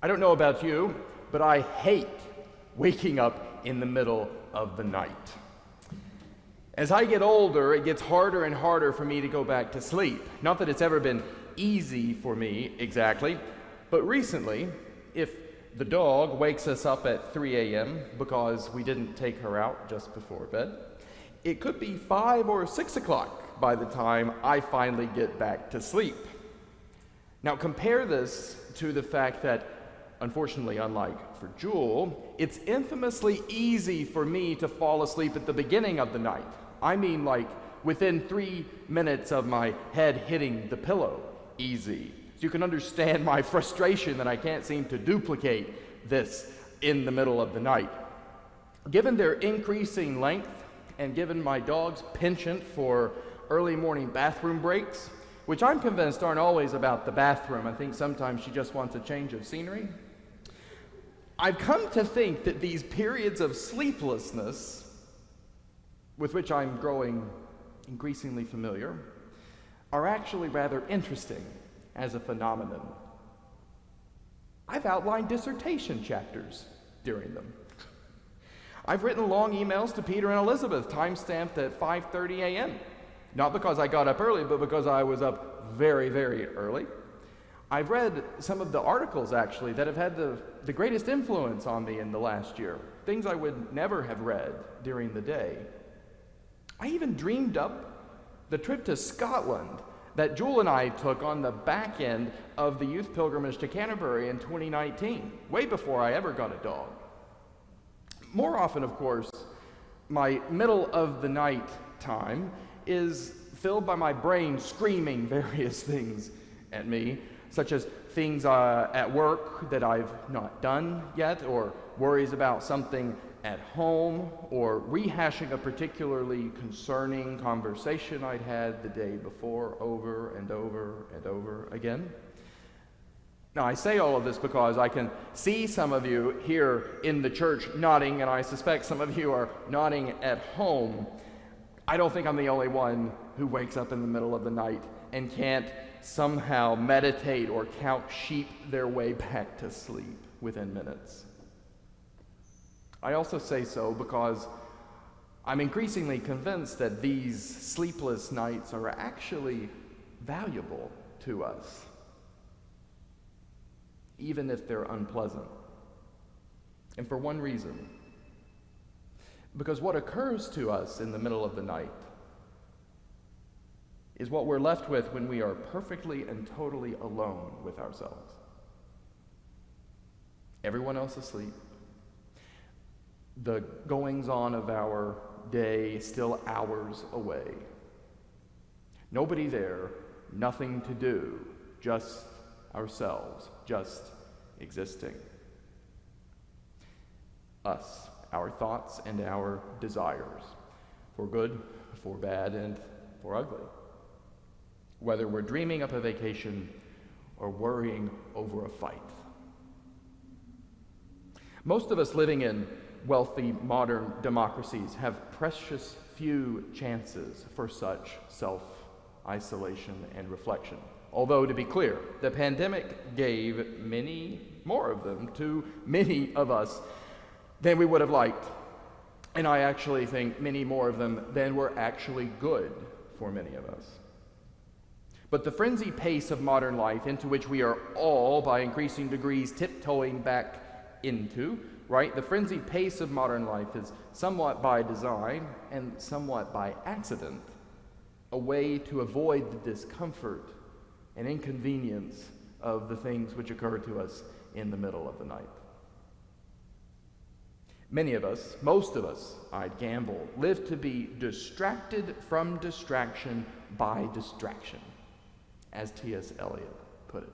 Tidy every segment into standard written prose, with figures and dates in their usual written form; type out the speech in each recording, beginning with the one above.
I don't know about you, but I hate waking up in the middle of the night. As I get older, it gets harder and harder for me to go back to sleep. Not that it's ever been easy for me exactly, but recently, if the dog wakes us up at 3 a.m. because we didn't take her out just before bed, it could be 5 or 6 o'clock by the time I finally get back to sleep. Now compare this to the fact that, unfortunately, unlike for Jewel, it's infamously easy for me to fall asleep at the beginning of the night. I mean, like, within 3 minutes of my head hitting the pillow, easy. So you can understand my frustration that I can't seem to duplicate this in the middle of the night. Given their increasing length, and given my dog's penchant for early morning bathroom breaks, which I'm convinced aren't always about the bathroom, I think sometimes she just wants a change of scenery, I've come to think that these periods of sleeplessness, with which I'm growing increasingly familiar, are actually rather interesting as a phenomenon. I've outlined dissertation chapters during them. I've written long emails to Peter and Elizabeth, time-stamped at 5:30 a.m. Not because I got up early, but because I was up very, very early. I've read some of the articles, actually, that have had the greatest influence on me in the last year, things I would never have read during the day. I even dreamed up the trip to Scotland that Jewel and I took on the back end of the youth pilgrimage to Canterbury in 2019, way before I ever got a dog. More often, of course, my middle of the night time is filled by my brain screaming various things at me, such as things at work that I've not done yet, or worries about something at home, or rehashing a particularly concerning conversation I'd had the day before over and over and over again. Now, I say all of this because I can see some of you here in the church nodding, and I suspect some of you are nodding at home. I don't think I'm the only one who wakes up in the middle of the night and can't somehow meditate or count sheep their way back to sleep within minutes. I also say so because I'm increasingly convinced that these sleepless nights are actually valuable to us, even if they're unpleasant. And for one reason, because what occurs to us in the middle of the night is what we're left with when we are perfectly and totally alone with ourselves. Everyone else asleep. The goings-on of our day still hours away. Nobody there, nothing to do, just ourselves, just existing. Us, our thoughts and our desires, for good, for bad, and for ugly. Whether we're dreaming up a vacation or worrying over a fight. Most of us living in wealthy modern democracies have precious few chances for such self-isolation and reflection. Although, to be clear, the pandemic gave many more of them to many of us than we would have liked. And I actually think many more of them than were actually good for many of us. But the frenzied pace of modern life, into which we are all, by increasing degrees, tiptoeing back into, right? The frenzied pace of modern life is somewhat by design and somewhat by accident, a way to avoid the discomfort and inconvenience of the things which occur to us in the middle of the night. Many of us, most of us, I'd gamble, live to be distracted from distraction by distraction, as T.S. Eliot put it.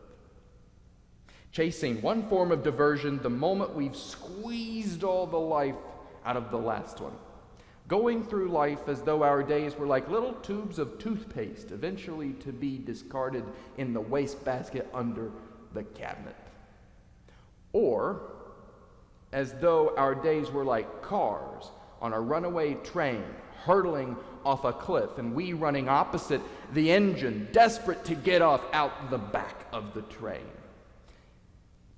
Chasing one form of diversion the moment we've squeezed all the life out of the last one. Going through life as though our days were like little tubes of toothpaste, eventually to be discarded in the wastebasket under the cabinet. Or as though our days were like cars on a runaway train, hurtling off a cliff, and we running opposite the engine, desperate to get off out the back of the train.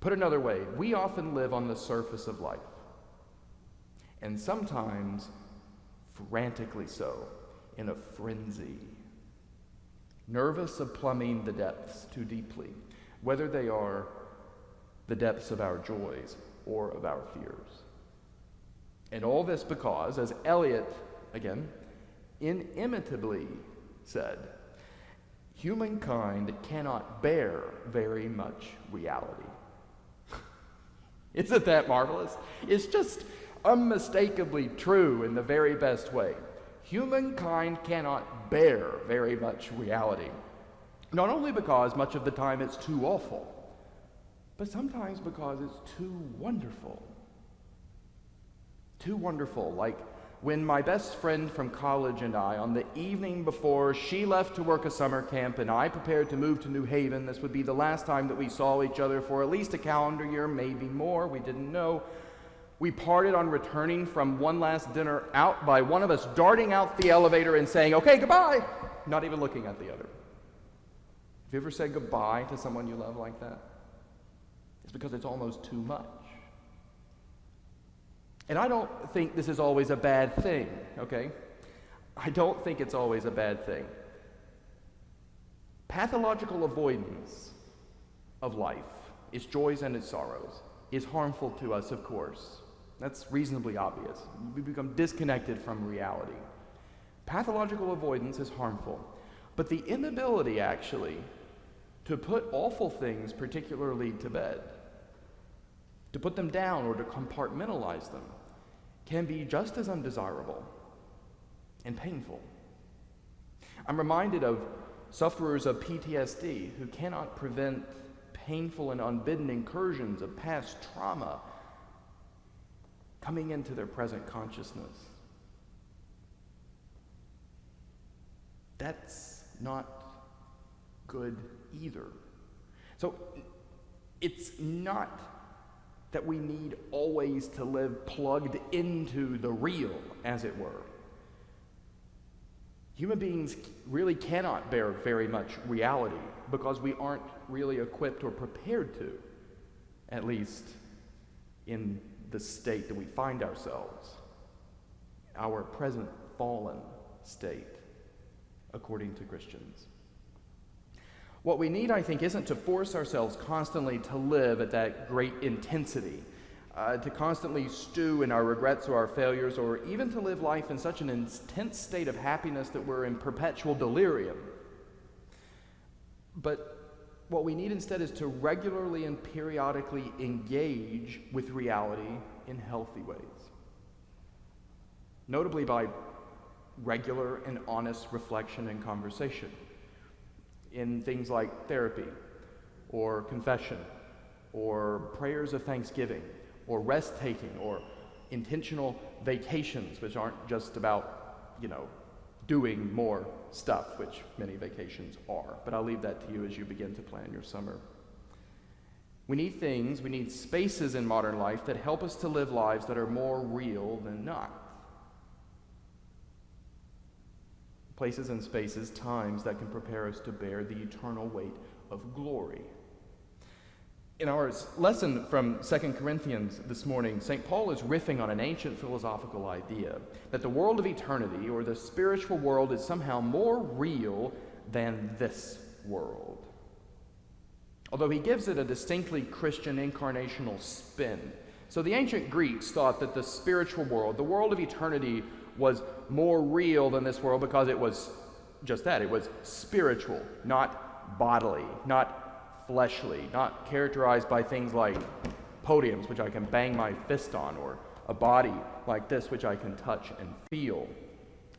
Put another way, we often live on the surface of life, and sometimes frantically so, in a frenzy, nervous of plumbing the depths too deeply, whether they are the depths of our joys or of our fears. And all this because, as Eliot, again, inimitably said, humankind cannot bear very much reality. Isn't that marvelous? It's just unmistakably true in the very best way. Humankind cannot bear very much reality. Not only because much of the time it's too awful, but sometimes because it's too wonderful. Too wonderful, like when my best friend from college and I, on the evening before she left to work a summer camp and I prepared to move to New Haven, this would be the last time that we saw each other for at least a calendar year, maybe more, we didn't know. We parted on returning from one last dinner out by one of us darting out the elevator and saying, "Okay, goodbye," not even looking at the other. Have you ever said goodbye to someone you love like that? It's because it's almost too much. And I don't think this is always a bad thing, okay? I don't think it's always a bad thing. Pathological avoidance of life, its joys and its sorrows, is harmful to us, of course. That's reasonably obvious. We become disconnected from reality. Pathological avoidance is harmful. But the inability, actually, to put awful things particularly to bed, to put them down or to compartmentalize them, can be just as undesirable and painful. I'm reminded of sufferers of PTSD who cannot prevent painful and unbidden incursions of past trauma coming into their present consciousness. That's not good either. So it's not that we need always to live plugged into the real, as it were. Human beings really cannot bear very much reality because we aren't really equipped or prepared to, at least in the state that we find ourselves, our present fallen state, according to Christians. What we need, I think, isn't to force ourselves constantly to live at that great intensity, to constantly stew in our regrets or our failures, or even to live life in such an intense state of happiness that we're in perpetual delirium. But what we need instead is to regularly and periodically engage with reality in healthy ways, notably by regular and honest reflection and conversation, in things like therapy, or confession, or prayers of thanksgiving, or rest-taking, or intentional vacations, which aren't just about, doing more stuff, which many vacations are. But I'll leave that to you as you begin to plan your summer. We need spaces in modern life that help us to live lives that are more real than not. Places and spaces, times that can prepare us to bear the eternal weight of glory. In our lesson from 2 Corinthians this morning, St. Paul is riffing on an ancient philosophical idea that the world of eternity, or the spiritual world, is somehow more real than this world. Although he gives it a distinctly Christian incarnational spin. So the ancient Greeks thought that the spiritual world, the world of eternity, was more real than this world because it was just that. It was spiritual, not bodily, not fleshly, not characterized by things like podiums, which I can bang my fist on, or a body like this, which I can touch and feel.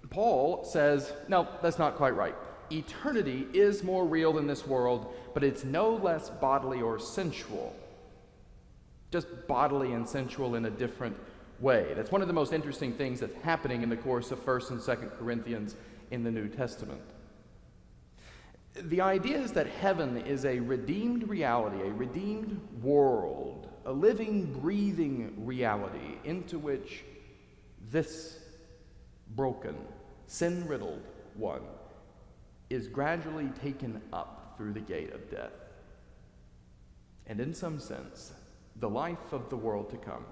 Paul says, no, that's not quite right. Eternity is more real than this world, but it's no less bodily or sensual. Just bodily and sensual in a different way. That's one of the most interesting things that's happening in the course of 1st and 2nd Corinthians in the New Testament. The idea is that heaven is a redeemed reality, a redeemed world, a living, breathing reality into which this broken, sin-riddled one is gradually taken up through the gate of death. And in some sense, the life of the world to come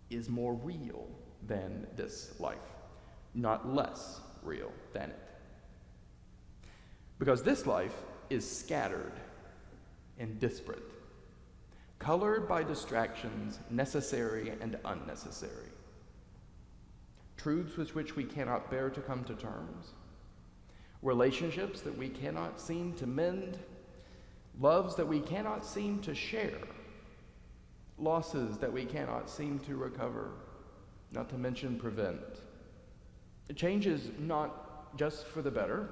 is more real than this life, not less real than it. Because this life is scattered and disparate, colored by distractions necessary and unnecessary, truths with which we cannot bear to come to terms, relationships that we cannot seem to mend, loves that we cannot seem to share, losses that we cannot seem to recover, not to mention prevent. Changes not just for the better,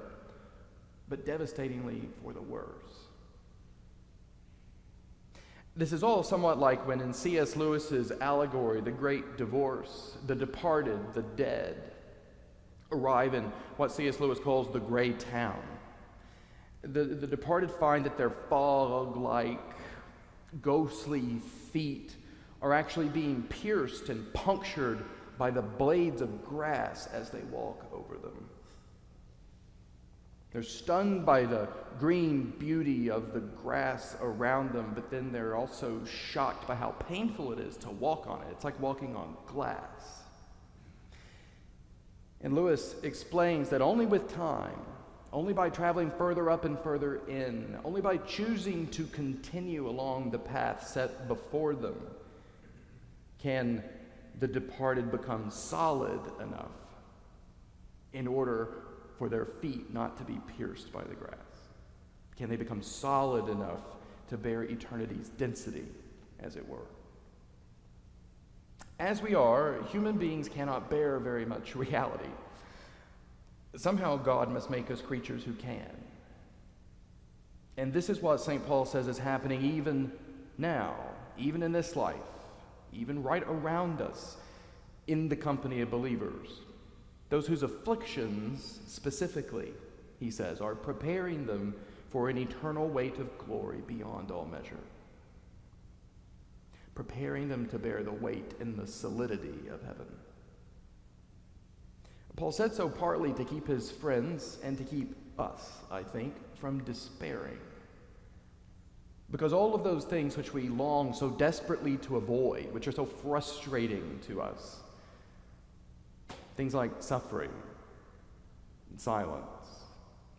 but devastatingly for the worse. This is all somewhat like when in C.S. Lewis's allegory, The Great Divorce, the departed, the dead, arrive in what C.S. Lewis calls the gray town. The departed find that their fog-like, ghostly feet are actually being pierced and punctured by the blades of grass as they walk over them. They're stunned by the green beauty of the grass around them, but then they're also shocked by how painful it is to walk on it. It's like walking on glass. And Lewis explains that only with time, only by traveling further up and further in, only by choosing to continue along the path set before them, can the departed become solid enough in order for their feet not to be pierced by the grass. Can they become solid enough to bear eternity's density, as it were? As we are, human beings cannot bear very much reality. Somehow God must make us creatures who can. And this is what St. Paul says is happening even now, even in this life, even right around us, in the company of believers. Those whose afflictions, specifically, he says, are preparing them for an eternal weight of glory beyond all measure. Preparing them to bear the weight and the solidity of heaven. Paul said so partly to keep his friends and to keep us, I think, from despairing. Because all of those things which we long so desperately to avoid, which are so frustrating to us, things like suffering, and silence,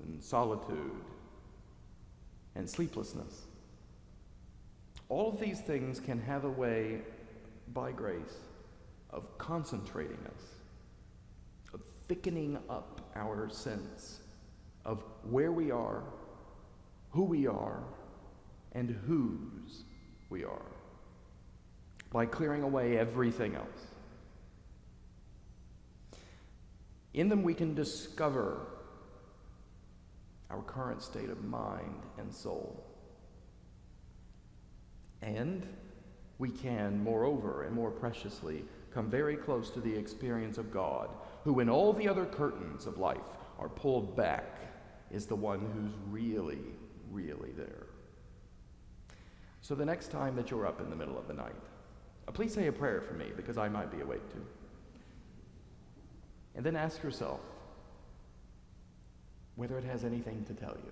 and solitude, and sleeplessness. All of these things can have a way, by grace, of concentrating us, of thickening up our sense of where we are, who we are, and whose we are, by clearing away everything else. In them we can discover our current state of mind and soul. And we can, moreover and more preciously, come very close to the experience of God, who, when all the other curtains of life are pulled back, is the one who's really, really there. So the next time that you're up in the middle of the night, please say a prayer for me, because I might be awake too. And then ask yourself whether it has anything to tell you.